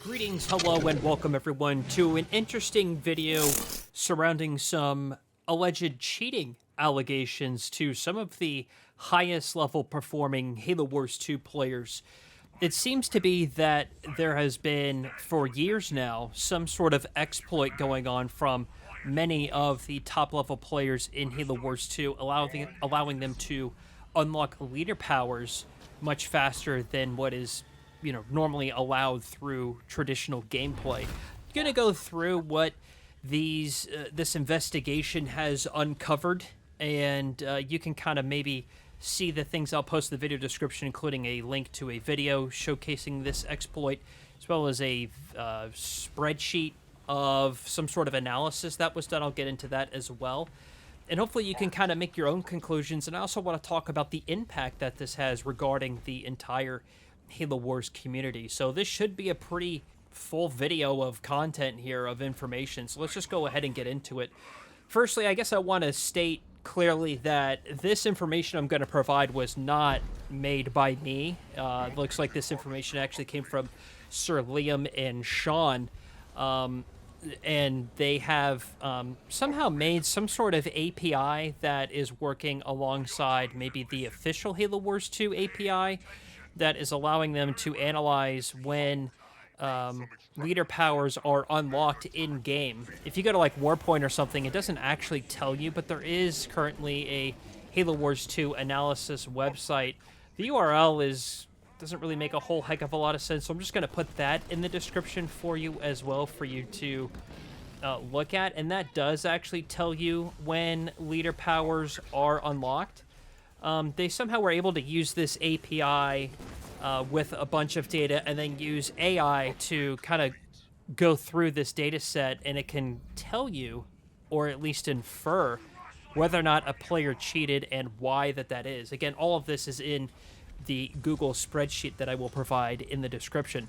Greetings, hello, and welcome everyone to an interesting video surrounding some alleged cheating allegations to some of the highest level performing Halo Wars 2 players. It seems to be that there has been, for years now, some sort of exploit going on from many of the top level players in Halo Wars 2, allowing them to unlock leader powers much faster than what is normally allowed through traditional gameplay. I'm going to go through what this investigation has uncovered, and you can kind of maybe see the things I'll post in the video description, including a link to a video showcasing this exploit, as well as a spreadsheet of some sort of analysis that was done. I'll get into that as well. And hopefully you can kind of make your own conclusions. And I also want to talk about the impact that this has regarding the entire Halo Wars community. So this should be a pretty full video of content here, of information. So let's just go ahead and get into it. Firstly, I guess I want to state clearly that this information I'm going to provide was not made by me. It looks like this information actually came from Sir Liam and Sean. And they have somehow made some sort of API that is working alongside maybe the official Halo Wars 2 API that is allowing them to analyze when leader powers are unlocked in-game. If you go to like Warpoint or something, it doesn't actually tell you, but there is currently a Halo Wars 2 analysis website. The URL doesn't really make a whole heck of a lot of sense, so I'm just going to put that in the description for you as well for you to look at, and that does actually tell you when leader powers are unlocked. They somehow were able to use this API with a bunch of data and then use AI to kind of go through this data set, and it can tell you, or at least infer, whether or not a player cheated and why that is. Again, all of this is in the Google spreadsheet that I will provide in the description.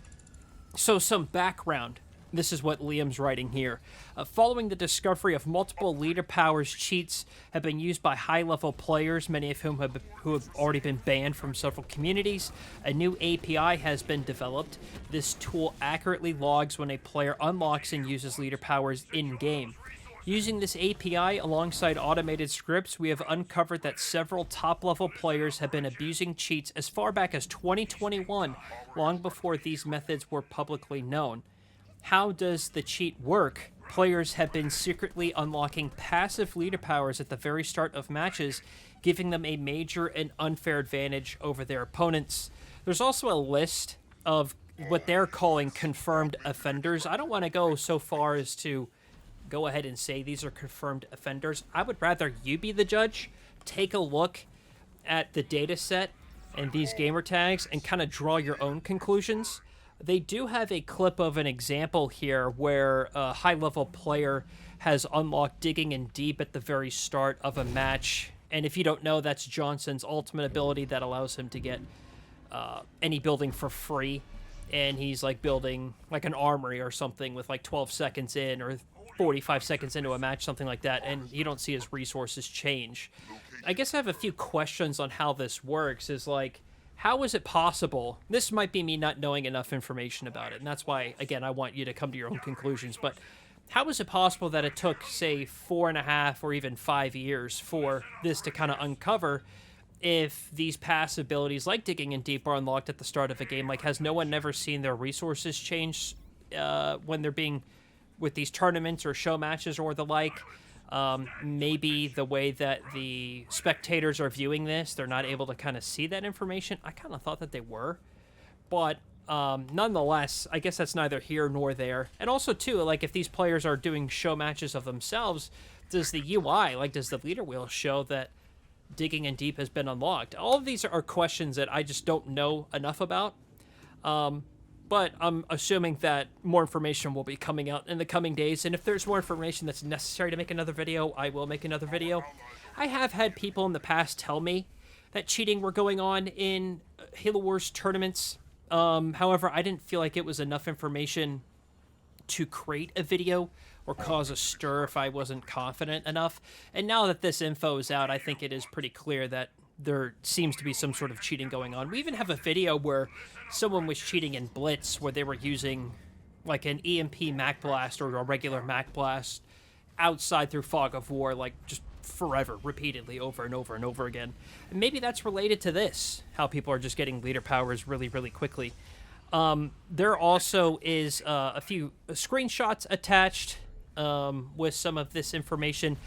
So some background. This is what Liam's writing here. Following the discovery of multiple leader powers, cheats have been used by high-level players, many of whom who have already been banned from several communities. A new API has been developed. This tool accurately logs when a player unlocks and uses leader powers in-game. Using this API alongside automated scripts, we have uncovered that several top-level players have been abusing cheats as far back as 2021, long before these methods were publicly known. How does the cheat work? Players have been secretly unlocking passive leader powers at the very start of matches, giving them a major and unfair advantage over their opponents. There's also a list of what they're calling confirmed offenders. I don't want to go so far as to go ahead and say these are confirmed offenders. I would rather you be the judge. Take a look at the data set and these gamer tags and kind of draw your own conclusions. They do have a clip of an example here where a high-level player has unlocked digging in deep at the very start of a match. And if you don't know, that's Johnson's ultimate ability that allows him to get any building for free. And he's like building like an armory or something with like 12 seconds in or 45 seconds into a match, something like that, and you don't see his resources change. I guess I have a few questions on how this works. Is like, how is it possible? This might be me not knowing enough information about it, and that's why, again, I want you to come to your own conclusions. But how is it possible that it took, say, 4.5 or even 5 years for this to kind of uncover if these passive abilities like digging in deep are unlocked at the start of a game? Like, has no one never seen their resources change when they're being with these tournaments or show matches or the like? Maybe the way that the spectators are viewing this, they're not able to kind of see that information. I kind of thought that they were, but nonetheless, I guess that's neither here nor there. And also too, like, if these players are doing show matches of themselves, does the UI, like, does the leader wheel show that digging in deep has been unlocked? All of these are questions that I just don't know enough about. But I'm assuming that more information will be coming out in the coming days, and if there's more information that's necessary to make another video, I will make another video. I have had people in the past tell me that cheating were going on in Halo Wars tournaments. However, I didn't feel like it was enough information to create a video or cause a stir if I wasn't confident enough. And now that this info is out, I think it is pretty clear that there seems to be some sort of cheating going on. We even have a video where someone was cheating in Blitz, where they were using like an EMP Mac Blast or a regular Mac Blast outside through Fog of War, like just forever, repeatedly, over and over and over again. And maybe that's related to this, how people are just getting leader powers really, really quickly. There also is a few screenshots attached with some of this information.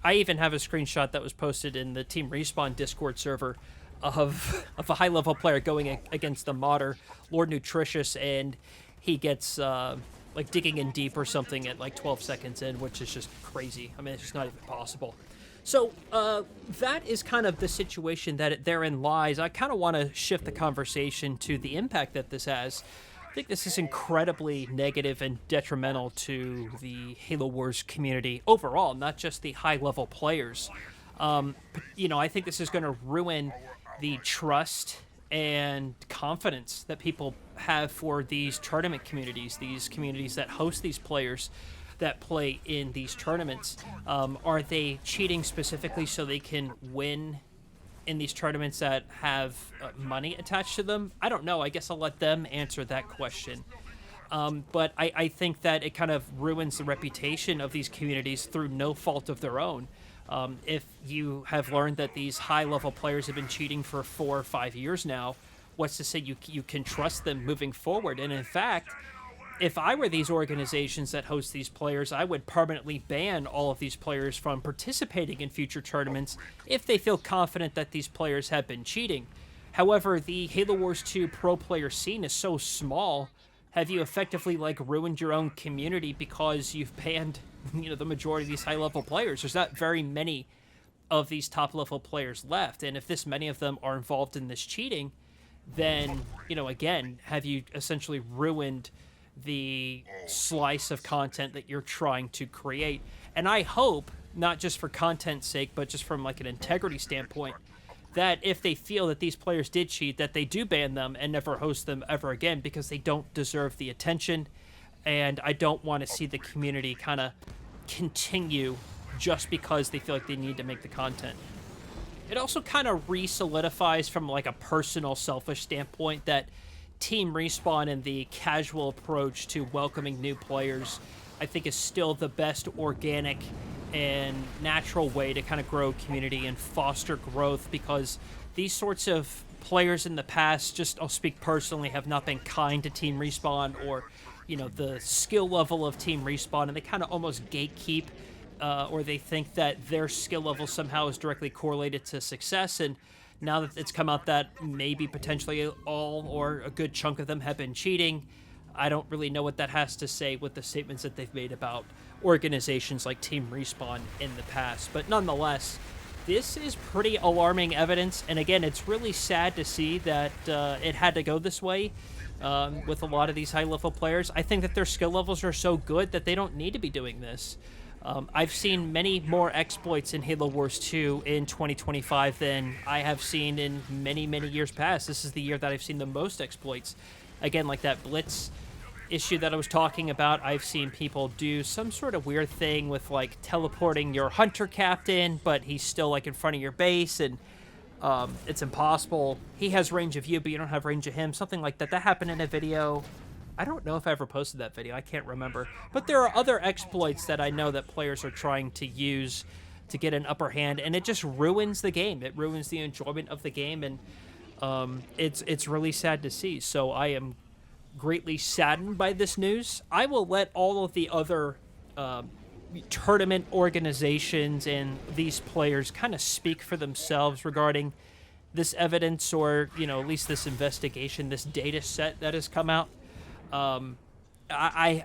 I even have a screenshot that was posted in the TeamRespawn Discord server of a high-level player going against the modder, Lord Nutritious, and he gets like digging in deep or something at like 12 seconds in, which is just crazy. I mean, it's just not even possible. So that is kind of the situation that therein lies. I kind of want to shift the conversation to the impact that this has. I think this is incredibly negative and detrimental to the Halo Wars community overall, not just the high-level players. You know, I think this is going to ruin the trust and confidence that people have for these tournament communities, these communities that host these players that play in these tournaments. Are they cheating specifically so they can win in these tournaments that have money attached to them? I don't know. I guess I'll let them answer that question. But I think that it kind of ruins the reputation of these communities through no fault of their own. If you have learned that these high-level players have been cheating for 4 or 5 years now, what's to say you can trust them moving forward? And in fact, if I were these organizations that host these players, I would permanently ban all of these players from participating in future tournaments if they feel confident that these players have been cheating. However, the Halo Wars 2 pro player scene is so small. Have you effectively like ruined your own community because you've banned, you know, the majority of these high-level players? There's not very many of these top-level players left, and if this many of them are involved in this cheating, then, you know, again, have you essentially ruined the slice of content that you're trying to create? And I hope, not just for content's sake, but just from like an integrity standpoint, that if they feel that these players did cheat, that they do ban them and never host them ever again, because they don't deserve the attention. And I don't want to see the community kind of continue just because they feel like they need to make the content. It also kind of re-solidifies from like a personal, selfish standpoint that TeamRespawn and the casual approach to welcoming new players, I think, is still the best organic and natural way to kind of grow community and foster growth, because these sorts of players in the past, just I'll speak personally, have not been kind to TeamRespawn or, you know, the skill level of TeamRespawn, and they kind of almost gatekeep or they think that their skill level somehow is directly correlated to success. And now that it's come out that maybe potentially all or a good chunk of them have been cheating, I don't really know what that has to say with the statements that they've made about organizations like TeamRespawn in the past. But nonetheless, this is pretty alarming evidence. And again, it's really sad to see that it had to go this way with a lot of these high-level players. I think that their skill levels are so good that they don't need to be doing this. I've seen many more exploits in Halo Wars 2 in 2025 than I have seen in many, many years past. This is the year that I've seen the most exploits. Again, like that Blitz issue that I was talking about, I've seen people do some sort of weird thing with like teleporting your hunter captain, but he's still like in front of your base, and it's impossible. He has range of you, but you don't have range of him. Something like that. That happened in a video. I don't know if I ever posted that video. I can't remember. But there are other exploits that I know that players are trying to use to get an upper hand, and it just ruins the game. It ruins the enjoyment of the game, and it's really sad to see. So I am greatly saddened by this news. I will let all of the other tournament organizations and these players kind of speak for themselves regarding this evidence, or, you know, at least this investigation, this data set that has come out. I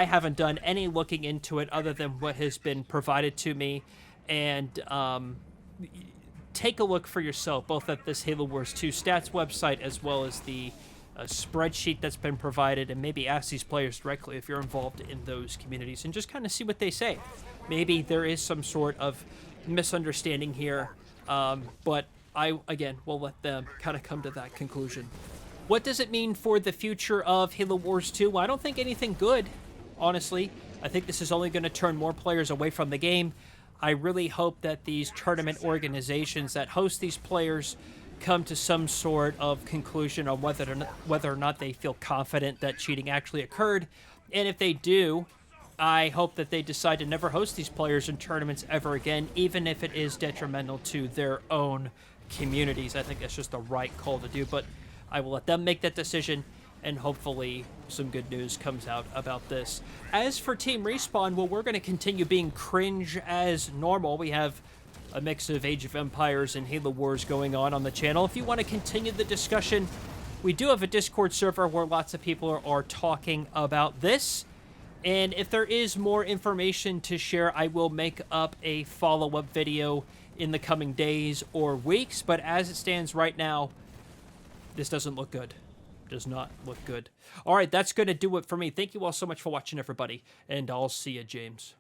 haven't done any looking into it other than what has been provided to me, and take a look for yourself, both at this Halo Wars 2 stats website as well as the spreadsheet that's been provided, and maybe ask these players directly if you're involved in those communities, and just kind of see what they say. Maybe there is some sort of misunderstanding here, but I, again, will let them kind of come to that conclusion. What does it mean for the future of Halo Wars 2? Well, I don't think anything good, honestly. I think this is only going to turn more players away from the game. I really hope that these tournament organizations that host these players come to some sort of conclusion on whether or not they feel confident that cheating actually occurred, And if they do, I hope that they decide to never host these players in tournaments ever again, even if it is detrimental to their own communities. I think that's just the right call to do, but I will let them make that decision, and hopefully some good news comes out about this. As for Team Respawn, well, we're going to continue being cringe as normal. We have a mix of Age of Empires and Halo Wars going on the channel. If you want to continue the discussion, we do have a Discord server where lots of people are talking about this. And if there is more information to share, I will make up a follow-up video in the coming days or weeks. But as it stands right now, this doesn't look good. Does not look good. All right, that's going to do it for me. Thank you all so much for watching, everybody. And I'll see you, James.